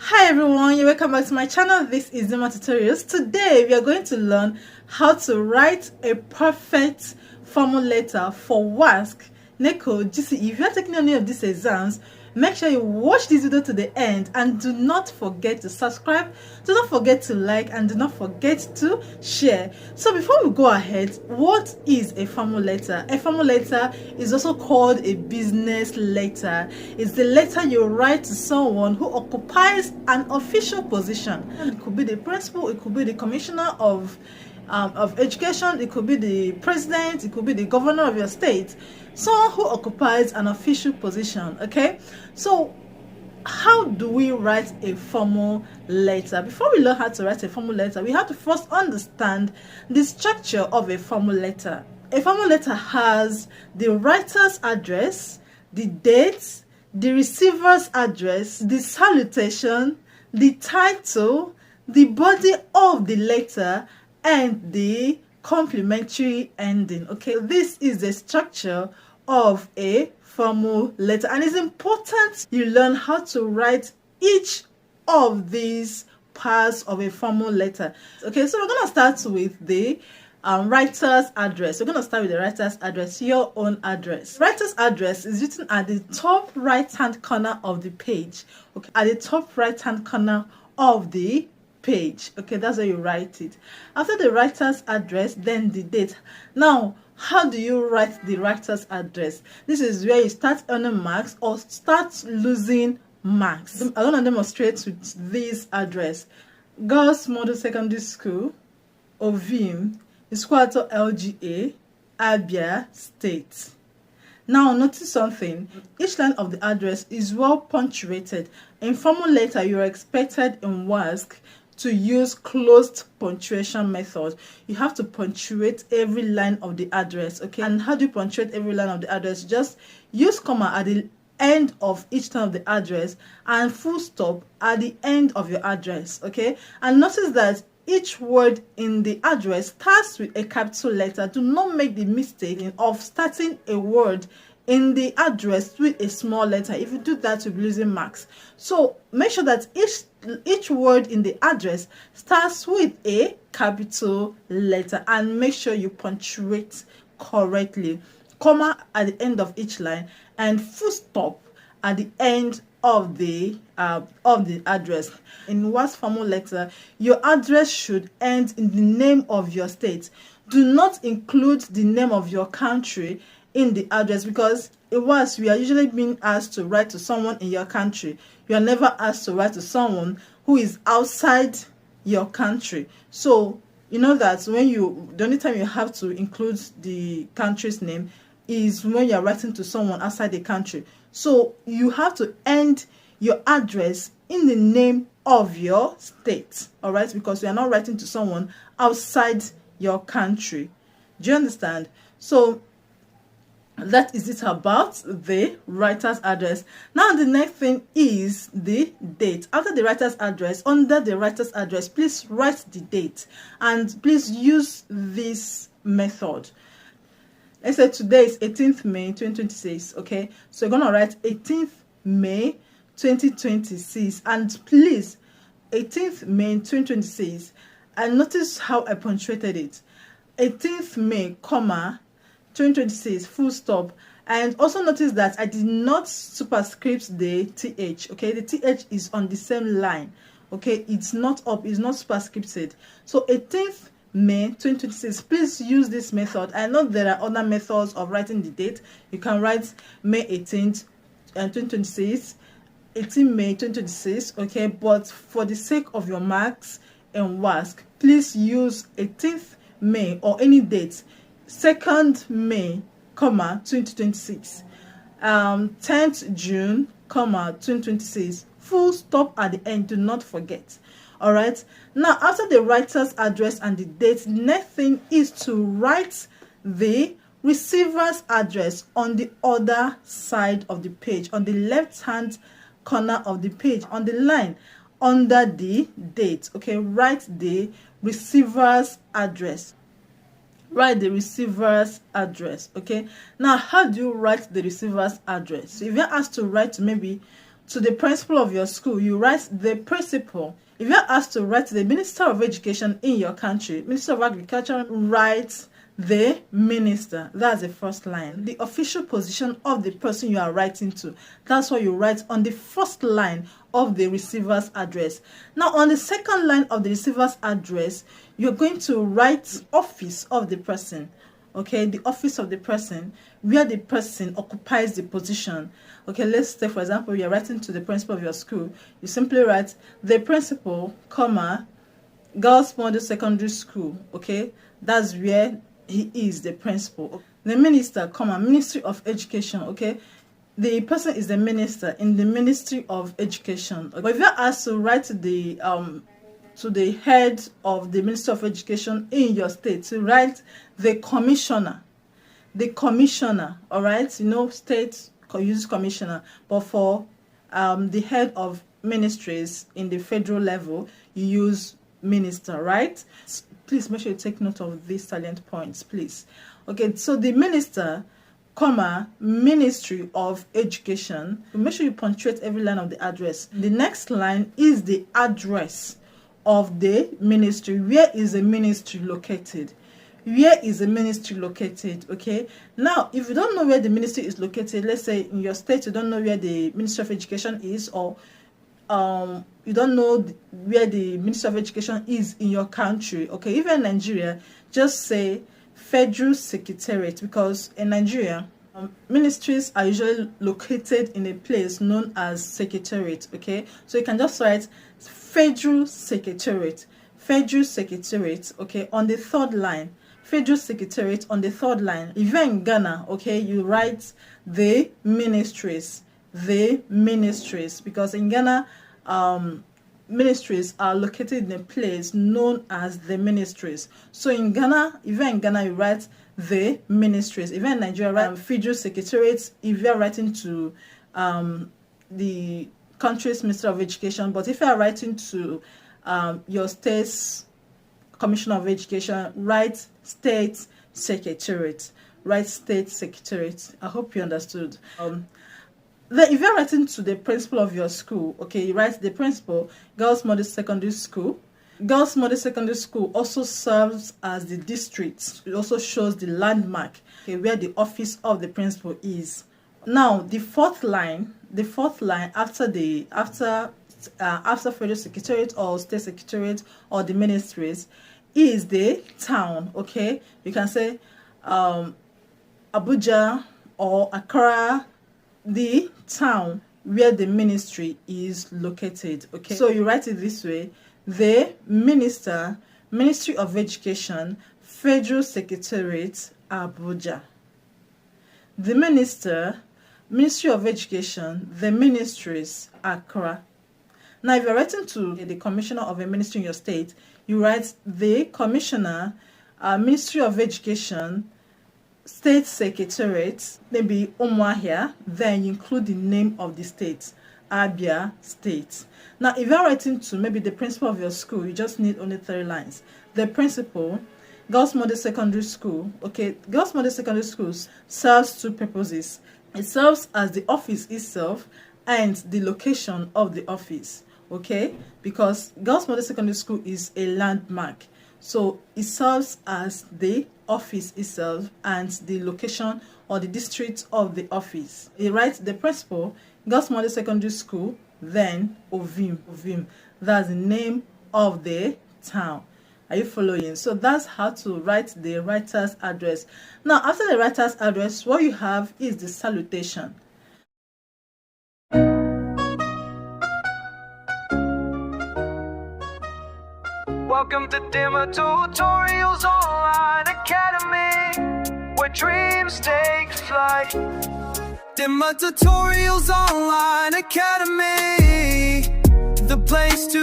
Hi everyone, you're welcome back to my channel. This is Zima Tutorials. Today we are going to learn how to write a perfect formal letter for WASSCE, NECO, GCE. If you are taking any of these exams, make sure you watch this video to the end and do not forget to subscribe, do not forget to like, and do not forget to share. So before we go ahead, what is a formal letter? A formal letter is also called a business letter. It's the letter you write to someone who occupies an official position. It could be the principal, it could be the commissioner of education, it could be the president, it could be the governor of your state, someone who occupies an official position. Okay, so how do we write a formal letter? Before we learn how to write a formal letter, we have to first understand the structure of a formal letter. A formal letter has the writer's address, the date, the receiver's address, the salutation, the title, the body of the letter, and the complimentary ending. Okay, this is the structure of a formal letter, and it's important you learn how to write each of these parts of a formal letter. Okay, so we're going to start with the writer's address. We're going to start with the writer's address, your own address. Writer's address is written at the top right hand corner of the page. Okay, at the top right hand corner of the page. Okay, that's where you write it. After the writer's address, then the date. Now, how do you write the writer's address? This is where you start earning marks or start losing marks. I'm going to demonstrate with this address. Girls Model Secondary School, Ovim, Isquato LGA, Abia State. Now notice something. Each line of the address is well punctuated. In formal letter, you are expected in WASSCE to use closed punctuation method. You have to punctuate every line of the address. Okay, and how do you punctuate every line of the address? Just use comma at the end of each line of the address and full stop at the end of your address. Okay, and notice that each word in the address starts with a capital letter. Do not make the mistake of starting a word in the address with a small letter. If you do that, you'll be losing marks. So make sure that each word in the address starts with a capital letter, and make sure you punctuate correctly. Comma at the end of each line and full stop at the end of the address. In WASSCE formal letter, your address should end in the name of your state. Do not include the name of your country in the address, because it was we are usually being asked to write to someone in your country. You are never asked to write to someone who is outside your country. So you know that the only time you have to include the country's name is when you are writing to someone outside the country. So you have to end your address in the name of your state, all right, because we are not writing to someone outside your country. Do you understand? So that is it about the writer's address. Now the next thing is the date. After the writer's address, under the writer's address, please write the date, and please use this method. Let's say today is 18th May 2026. Okay, so you're gonna write 18th May 2026, and please 18th May 2026, and notice how I punctuated it. 18th May, comma 2026, full stop. And also notice that I did not superscript the th. Okay, the th is on the same line. Okay, it's not up, it's not superscripted. So 18th May 2026, please use this method. I know there are other methods of writing the date. You can write May 18th and 2026, 18 May 2026. Okay, but for the sake of your marks in WASSCE, please use 18th May or any date. 2nd May, comma 2026, 10th June, comma 2026, full stop at the end. Do not forget. All right, now after the writer's address and the date, the next thing is to write the receiver's address on the other side of the page, on the left hand corner of the page, on the line under the date. Okay, write the receiver's address. Write the receiver's address. Okay, now how do you write the receiver's address? So if you're asked to write maybe to the principal of your school, you write the principal. If you're asked to write the Minister of Education in your country, Minister of Agriculture, write the minister. That's the first line. The official position of the person you are writing to. That's what you write on the first line of the receiver's address. Now, on the second line of the receiver's address, you're going to write office of the person. Okay, the office of the person, where the person occupies the position. Okay, let's say, for example, you're writing to the principal of your school. You simply write the principal, comma, Girls Model Secondary School. Okay, that's where he is, the principal. The minister, comma, Ministry of Education. Okay, the person is the minister in the Ministry of Education. But if you're asked to write to the head of the Ministry of Education in your state, to write the commissioner. The commissioner, all right? You know, states use commissioner, but for the head of ministries in the federal level, you use minister, right? Please make sure you take note of these salient points, please. Okay, so the minister, comma, Ministry of Education. Make sure you punctuate every line of the address. The next line is the address of the ministry. Where is the ministry located? Where is the ministry located? Okay, now if you don't know where the ministry is located, let's say in your state you don't know where the Ministry of Education is, or you don't know where the Ministry of Education is in your country. Okay, even in Nigeria, just say Federal Secretariat, because in Nigeria ministries are usually located in a place known as secretariat. Okay, so you can just write Federal Secretariat, Federal Secretariat. Okay, on the third line, Federal Secretariat on the third line. If you're in Ghana, okay, you write the ministries, because in Ghana ministries are located in a place known as the ministries. So in Ghana, if you're in Ghana, you write the ministries. If you're in Nigeria, write Federal Secretariat. If you're writing to the country's Minister of Education, but if you're writing to your state's Commissioner of Education, write State Secretariat. Write State Secretariat. I hope you understood. If you're writing to the principal of your school, okay, you write the principal, Girls Model Secondary School. Girls Model Secondary School also serves as the district. It also shows the landmark, okay, where the office of the principal is. Now, the fourth line after Federal Secretariat or State Secretariat or the ministries is the town. Okay, you can say Abuja or Accra, the town where the ministry is located. Okay, so you write it this way: the minister, Ministry of Education, Federal Secretariat, Abuja. The minister, Ministry of Education, the ministries, Accra. Now, if you're writing to the commissioner of a ministry in your state, you write the commissioner, Ministry of Education, State Secretariat, maybe Umuahia, then you include the name of the state, Abia State. Now, if you're writing to maybe the principal of your school, you just need only 3 lines. The principal, Girls Model Secondary School. Okay, Girls Model Secondary Schools serves 2 purposes. It serves as the office itself and the location of the office. Okay, because Girls Model Secondary School is a landmark, so it serves as the office itself and the location or the district of the office. You write the principal, Girls Model Secondary School, then Ovim. That's the name of the town. Are you following? So that's how to write the writer's address. Now, after the writer's address, what you have is the salutation. Welcome to Dimmer Tutorials Online Academy, where dreams take flight. Dimmer Tutorials Online Academy, the place to